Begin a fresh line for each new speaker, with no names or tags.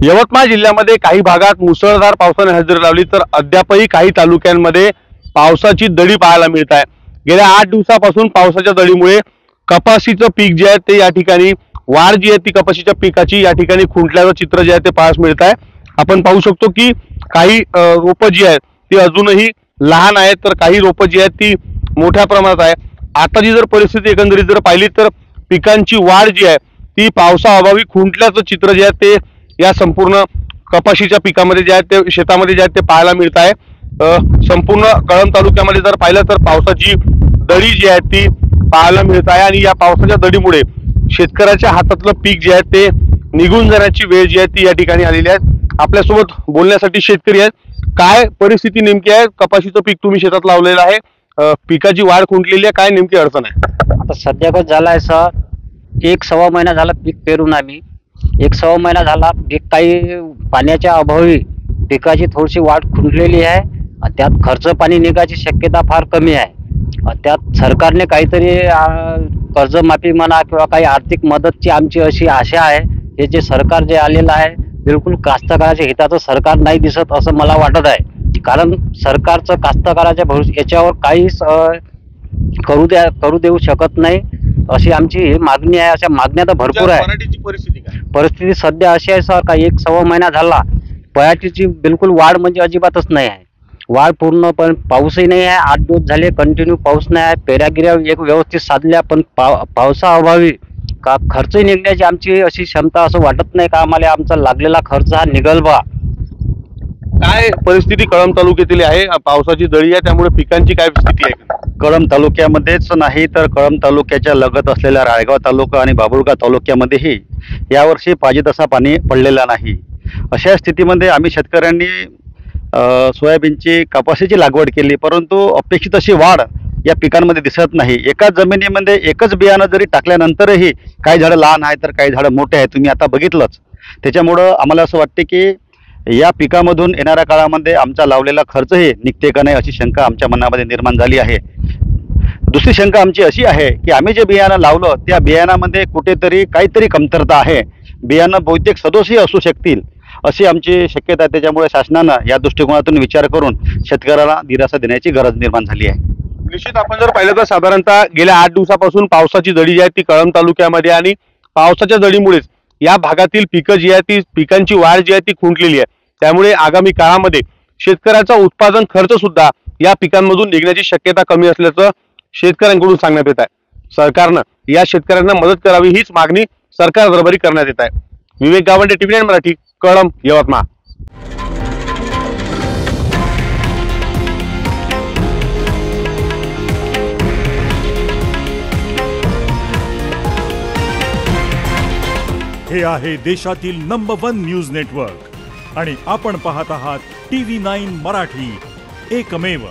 यवतमाळ जिल्ह्यामध्ये काही भागात मुसळधार पावसाने हजेरी लावली तर अद्यापही काही तालुक्यांमध्ये पावसाची दडी पाहायला मिळत आहे। गेल्या 8 दिवसापासून पावसाच्या दडीमुळे कपाशीचं पीक जे आहे ते या ठिकाणी वाढ जी आहे ती कपाशीच्या पिकाची या ठिकाणी खुंटल्याचं चित्र जे आहे ते पाहायला मिळत आहे। आपण पाहू शकतो की काही रोपं जी आहेत ती अजूनही लहान आहेत तर काही रोपं जी आहेत ती मोठ्या प्रमाणात आहे। आताची जर परिस्थिती एकंदरीत जर पाहिली तर पिकांची वाढ जी आहे ती पावसाअभावी खुंटल्याचं चित्र जे आहे ते या संपूर्ण कपाशीच्या पिकामध्ये जे आहे ते शेतामध्ये जे आहे ते पाहायला मिळत आहे। संपूर्ण कळंब तालुक्यामध्ये जर पाहिलं तर पावसाची दडी जी आहे ती पाहायला मिळत आहे आणि या पावसाच्या दडीमुळे शेतकऱ्याच्या हातातलं पीक जे आहे ते निघून जाण्याची वेळ जी आहे ती या ठिकाणी आलेली आहे। आपल्यासोबत बोलण्यासाठी शेतकरी आहेत। काय परिस्थिती नेमकी आहे? कपाशीचं पीक तुम्ही शेतात लावलेलं आहे, पिकाची वाढ खुंटलेली आहे, काय नेमकी अडचण आहे?
आता सध्या कसं झालाय सर, 1-1.25 महिना झाला पीक पेरून आम्ही 1-1.25 महिना झाला पीक काही पाण्याच्या अभावी पिकाची थोडीशी वाढ खुंटलेली आहे। त्यात खर्च पाणी निघायची शक्यता फार कमी आहे। त्यात सरकारने काहीतरी कर्जमाफी म्हणा किंवा काही आर्थिक मदतची आमची अशी आशा आहे। हे जे सरकार जे आलेलं आहे बिलकुल कास्तकाराच्या हिताचं सरकार नाही दिसत असं मला वाटत आहे। कारण सरकारचं कास्तकाराच्या याच्यावर काहीच करू देऊ शकत नाही अशी आमची मागणी आहे। अशा मागण्या तर भरपूर आहे। परिस्थिती सध्या अशी आहे सर का 1-1.25 महिना झाला पयाटीची बिलकुल वाढ म्हणजे अजिबातच नाही आहे। वाढ पूर्णपणे पाऊसही नाही आहे। 8 दिवस झाले कंटिन्यू पाऊस नाही आहे। पेऱ्यागिऱ्या एक व्यवस्थित साधल्या पण पावसाअभावी का खर्चही निघण्याची आमची अशी क्षमता असं वाटत नाही का आम्हाला आमचा लागलेला खर्च हा निघल बा।
काय परिस्थिती कळंब तालुक्यातील आहे? पावसाची दडी आहे त्यामुळे पिकांची काय स्थिती आहे?
कळंब तालुक्यामध्येच नाही तर कळंब तालुक्याच्या लगत असलेल्या राळेगाव तालुका आणि बाबुळगाव तालुक्यामध्येही यावर्षी पाहिजे तसा पाणी पडलेला नाही। अशा स्थितीमध्ये आम्ही शेतकऱ्यांनी सोयाबीनची कपाशीची लागवड केली, परंतु अपेक्षित अशी वाढ या पिकांमध्ये दिसत नाही। एकाच जमिनीमध्ये एकच बियाणं जरी टाकल्यानंतरही काही झाडं लहान आहेत तर काही झाडं मोठे आहेत, तुम्ही आता बघितलंच। त्याच्यामुळं आम्हाला असं वाटते की या पिकामधून येणाऱ्या काळामध्ये आमचा लावलेला खर्चही निघते का नाही अशी शंका आमच्या मनामध्ये निर्माण झाली आहे। दुसरी शंका आमची अशी आहे की आम्ही जे बियाणं लावलं त्या बियाणामध्ये कुठेतरी काहीतरी कमतरता आहे, बियाणं बहुतेक सदोषही असू शकतील अशी आमची शक्यता आहे। त्याच्यामुळे शासनानं या दृष्टिकोनातून विचार करून शेतकऱ्याला दिलासा देण्याची गरज निर्माण झाली आहे।
निश्चित आपण जर पाहिलं तर साधारणतः गेल्या 8 दिवसापासून पावसाची दडी जी आहे ती कळंब तालुक्यामध्ये आणि पावसाच्या दडीमुळेच या भागातील पिकं जी आहे ती पिकांची वाढ जी आहे ती खुंटलेली आहे। त्यामुळे आगामी काळामध्ये शेतकऱ्याचा उत्पादन खर्च सुद्धा या पिकांमधून निघण्याची शक्यता कमी असल्याचं शेतकऱ्यांकडून सांगण्यात येत आहे। सरकारनं या शेतकऱ्यांना मदत करावी हीच मागणी सरकार दरबारी करण्यात येत आहे। विवेक गावंडे, TV9 मराठी, कळंब, यवतमाळ।
हे आहे देशातील नंबर 1 न्यूज नेटवर्क आणि आपण पाहत आहात TV9 मराठी, एकमेव।